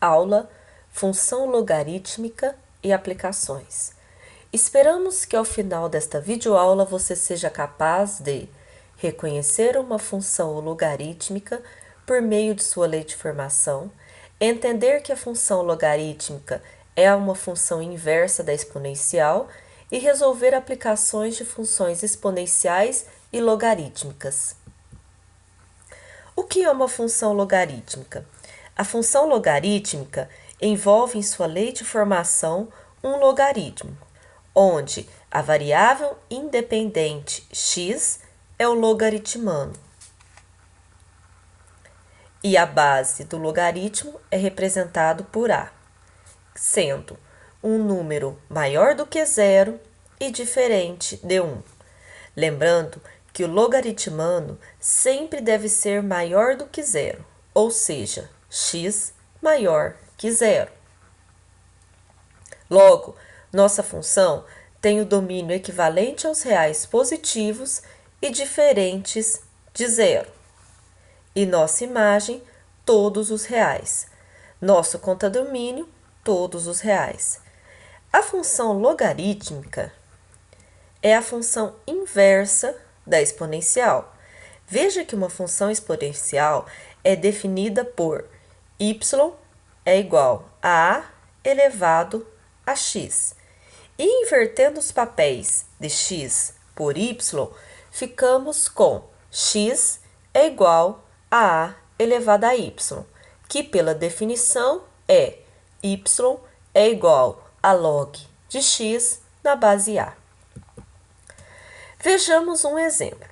Aula, função logarítmica e aplicações. Esperamos que ao final desta videoaula você seja capaz de reconhecer uma função logarítmica por meio de sua lei de formação, entender que a função logarítmica é uma função inversa da exponencial e resolver aplicações de funções exponenciais e logarítmicas. O que é uma função logarítmica? A função logarítmica envolve em sua lei de formação um logaritmo, onde a variável independente x é o logaritmano e a base do logaritmo é representado por a, sendo um número maior do que zero e diferente de 1. Lembrando que o logaritmano sempre deve ser maior do que zero, ou seja, x maior que zero. Logo, nossa função tem o domínio equivalente aos reais positivos e diferentes de zero. E nossa imagem, todos os reais. Nosso contradomínio, todos os reais. A função logarítmica é a função inversa da exponencial. Veja que uma função exponencial é definida por y é igual a a elevado a x. E invertendo os papéis de x por y, ficamos com x é igual a a elevado a y, que pela definição é y é igual a log de x na base a. Vejamos um exemplo.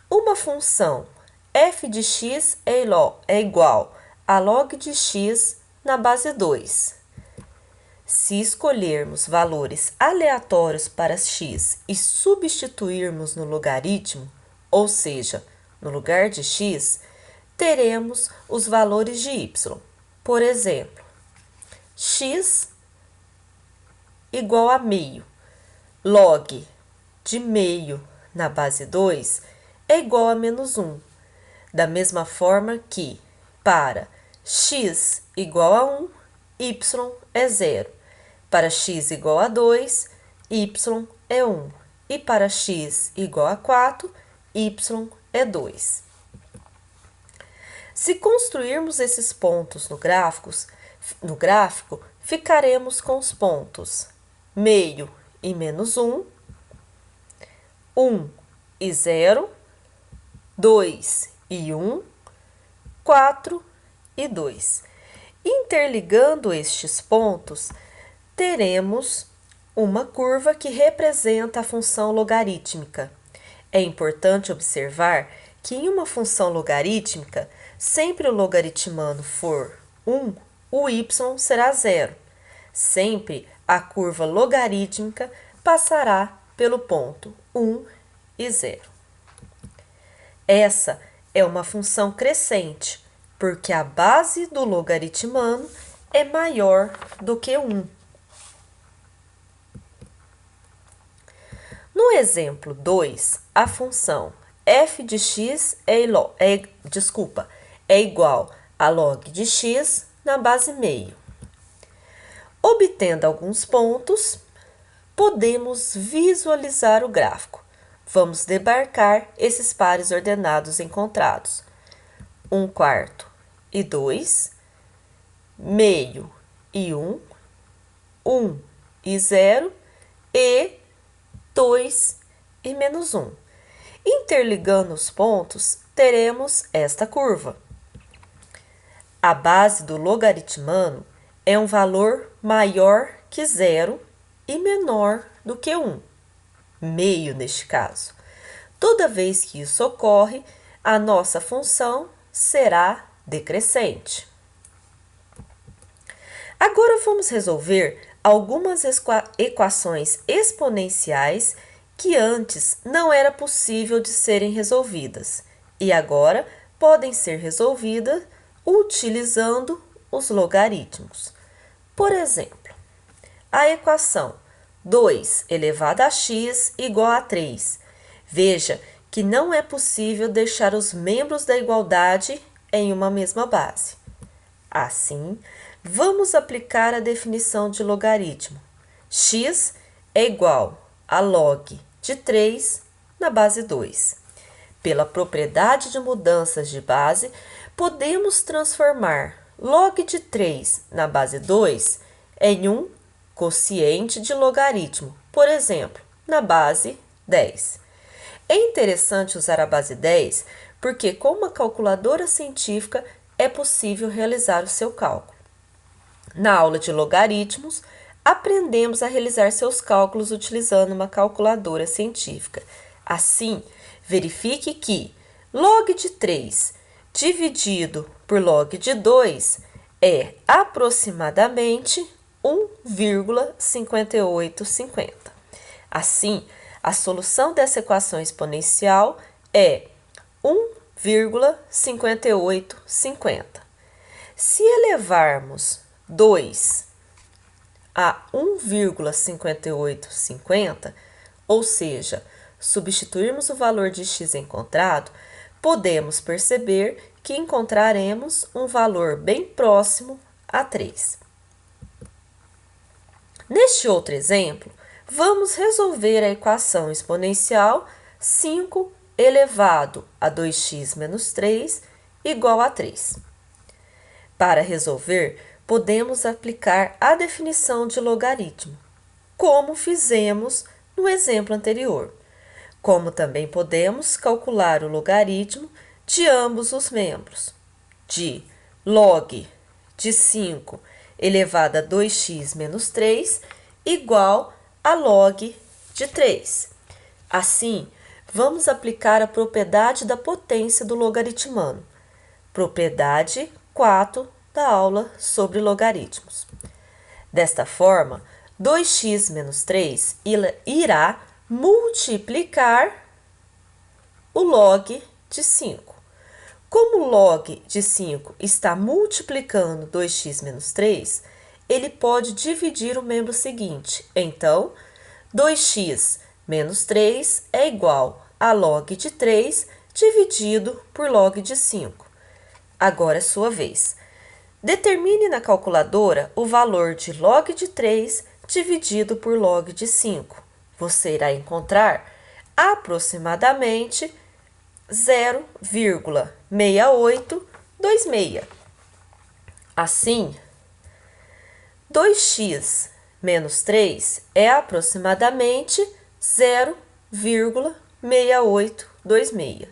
Uma função f de x é igual a log de x na base 2. Se escolhermos valores aleatórios para x e substituirmos no logaritmo, ou seja, no lugar de x, teremos os valores de y. Por exemplo, x igual a meio. Log de meio na base 2 é igual a menos 1. Da mesma forma que, para x igual a 1, y é 0. Para x igual a 2, y é 1. E para x igual a 4, y é 2. Se construirmos esses pontos no gráfico, ficaremos com os pontos meio e menos 1, 1 e 0, 2 e 1, 4 e 2. Interligando estes pontos, teremos uma curva que representa a função logarítmica. É importante observar que em uma função logarítmica, sempre o logaritmano for 1, o y será 0. Sempre a curva logarítmica passará pelo ponto 1 e 0. Essa é uma função crescente, porque a base do logaritmano é maior do que 1. No exemplo 2, a função f de x é igual a log de x na base meio. Obtendo alguns pontos, podemos visualizar o gráfico. Vamos demarcar esses pares ordenados encontrados. 1/4 e 2, meio e 1, 1 e 0 e 2 e menos 1. Interligando os pontos, teremos esta curva. A base do logaritmano é um valor maior que 0 e menor do que 1, meio neste caso. Toda vez que isso ocorre, a nossa função será decrescente. Agora vamos resolver algumas equações exponenciais que antes não era possível de serem resolvidas e agora podem ser resolvidas utilizando os logaritmos. Por exemplo, a equação 2 elevado a x igual a 3. Veja que não é possível deixar os membros da igualdade em uma mesma base. Assim, vamos aplicar a definição de logaritmo. X é igual a log de 3 na base 2. Pela propriedade de mudanças de base, podemos transformar log de 3 na base 2 em um quociente de logaritmo, por exemplo, na base 10. É interessante usar a base 10 porque, com uma calculadora científica, é possível realizar o seu cálculo. Na aula de logaritmos, aprendemos a realizar seus cálculos utilizando uma calculadora científica. Assim, verifique que log de 3 dividido por log de 2 é aproximadamente 1,5850. Assim, a solução dessa equação exponencial é 1,5850. Se elevarmos 2 a 1,5850, ou seja, substituirmos o valor de x encontrado, podemos perceber que encontraremos um valor bem próximo a 3. Neste outro exemplo, vamos resolver a equação exponencial 5 elevado a 2x menos 3 igual a 3. Para resolver, podemos aplicar a definição de logaritmo, como fizemos no exemplo anterior. Como também podemos calcular o logaritmo de ambos os membros, de log de 5 elevado a 2x menos 3 igual a log de 3. Assim, vamos aplicar a propriedade da potência do logaritmano, propriedade 4 da aula sobre logaritmos. Desta forma, 2x menos 3 irá multiplicar o log de 5. Como o log de 5 está multiplicando 2x menos 3, ele pode dividir o membro seguinte. Então, 2x menos 3 é igual a log de 3 dividido por log de 5. Agora é sua vez. Determine na calculadora o valor de log de 3 dividido por log de 5. Você irá encontrar aproximadamente 0,6826. Assim, 2x menos 3 é aproximadamente 0,6826.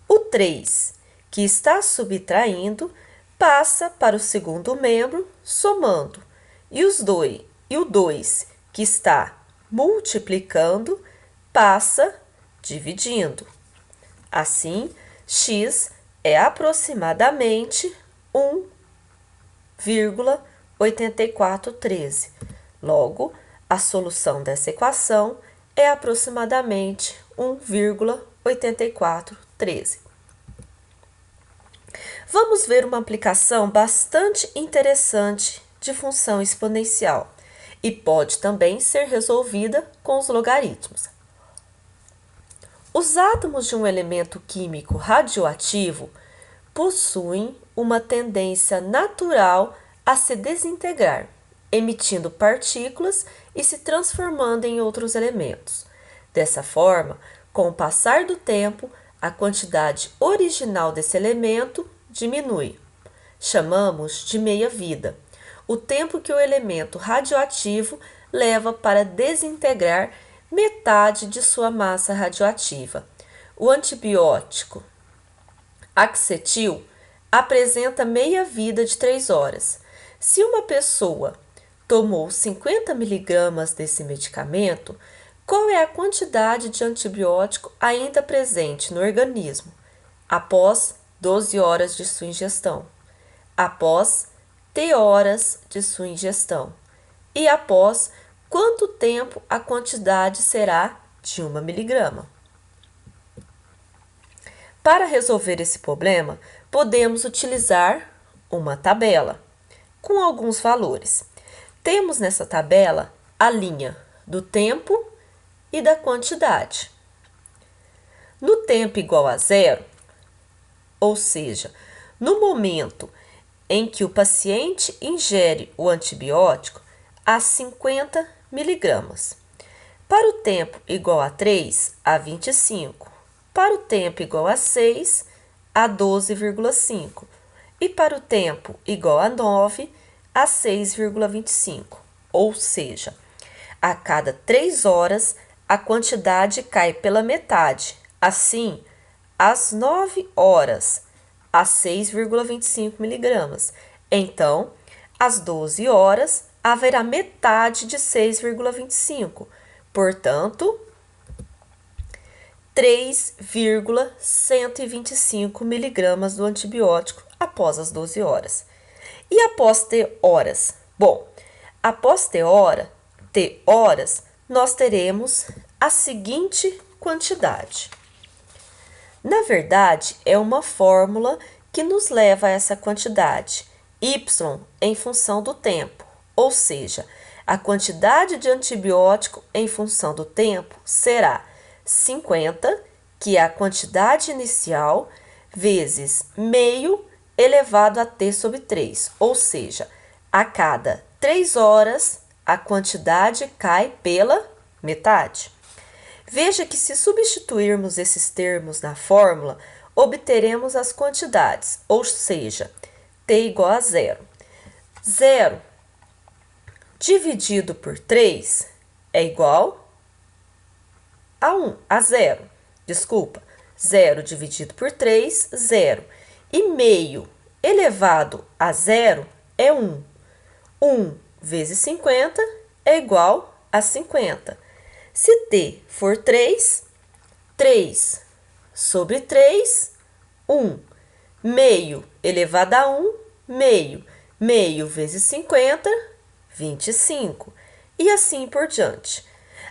O 3, que está subtraindo, passa para o segundo membro, somando, e o 2, que está multiplicando, passa dividindo. Assim, x é aproximadamente 1,8413. Logo, a solução dessa equação é aproximadamente 1,8413. Vamos ver uma aplicação bastante interessante de função exponencial e pode também ser resolvida com os logaritmos. Os átomos de um elemento químico radioativo possuem uma tendência natural a se desintegrar, emitindo partículas e se transformando em outros elementos. Dessa forma, com o passar do tempo, a quantidade original desse elemento diminui. Chamamos de meia-vida o tempo que o elemento radioativo leva para desintegrar metade de sua massa radioativa. O antibiótico Axetil apresenta meia-vida de 3 horas. Se uma pessoa tomou 50 mg desse medicamento, qual é a quantidade de antibiótico ainda presente no organismo após 12 horas de sua ingestão, após T horas de sua ingestão e após quanto tempo a quantidade será de 1 miligrama? Para resolver esse problema, podemos utilizar uma tabela com alguns valores. Temos nessa tabela a linha do tempo e da quantidade. No tempo igual a zero, ou seja, no momento em que o paciente ingere o antibiótico a 50 miligramas. Para o tempo igual a 3, a 25. Para o tempo igual a 6, a 12,5. E para o tempo igual a 9, a 6,25. Ou seja, a cada 3 horas, a quantidade cai pela metade. Assim, às 9 horas, a 6,25 miligramas. Então, às 12 horas, haverá metade de 6,25. Portanto, 3,125 miligramas do antibiótico após as 12 horas. E após T horas? Bom, após T horas, nós teremos a seguinte quantidade. Na verdade, é uma fórmula que nos leva a essa quantidade, y em função do tempo, ou seja, a quantidade de antibiótico em função do tempo será 50, que é a quantidade inicial, vezes meio elevado a t sobre 3, ou seja, a cada 3 horas a quantidade cai pela metade. Veja que se substituirmos esses termos na fórmula, obteremos as quantidades, ou seja, t igual a 0. 0 dividido por 3 é igual a 0. Desculpa, 0 dividido por 3, 0. E meio elevado a 0 é 1. 1 vezes 50 é igual a 50. Se t for 3, 3 sobre 3, 1. Meio elevado a 1, meio. Meio vezes 50, 25. E assim por diante.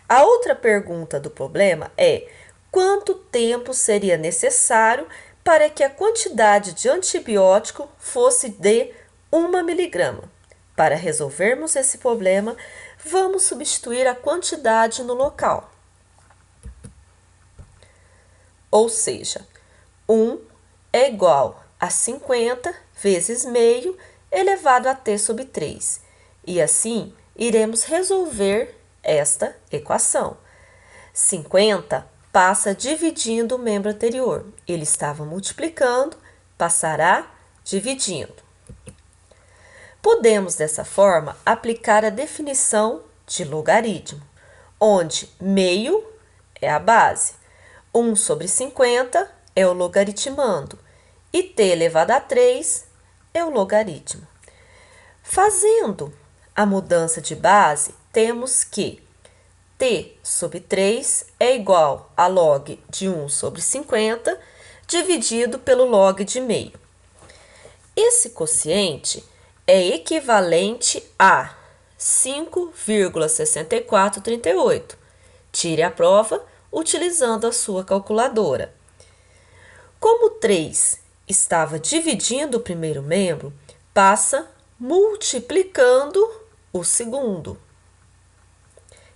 A outra pergunta do problema é: quanto tempo seria necessário para que a quantidade de antibiótico fosse de 1 miligrama? Para resolvermos esse problema, vamos substituir a quantidade no local. Ou seja, 1 é igual a 50 vezes meio elevado a t sobre 3. E assim, iremos resolver esta equação. 50 passa dividindo o membro anterior. Ele estava multiplicando, passará dividindo. Podemos, dessa forma, aplicar a definição de logaritmo, onde meio é a base, 1 sobre 50 é o logaritmando e t elevado a 3 é o logaritmo. Fazendo a mudança de base, temos que t sobre 3 é igual a log de 1 sobre 50 dividido pelo log de meio. Esse quociente é equivalente a 5,6438. Tire a prova utilizando a sua calculadora. Como 3 estava dividindo o primeiro membro, passa multiplicando o segundo.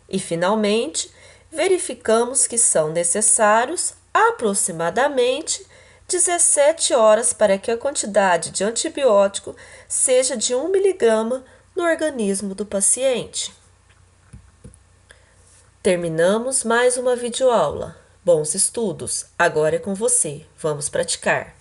E, finalmente, verificamos que são necessários aproximadamente 17 horas para que a quantidade de antibiótico seja de 1 miligrama no organismo do paciente. Terminamos mais uma videoaula. Bons estudos! Agora é com você. Vamos praticar!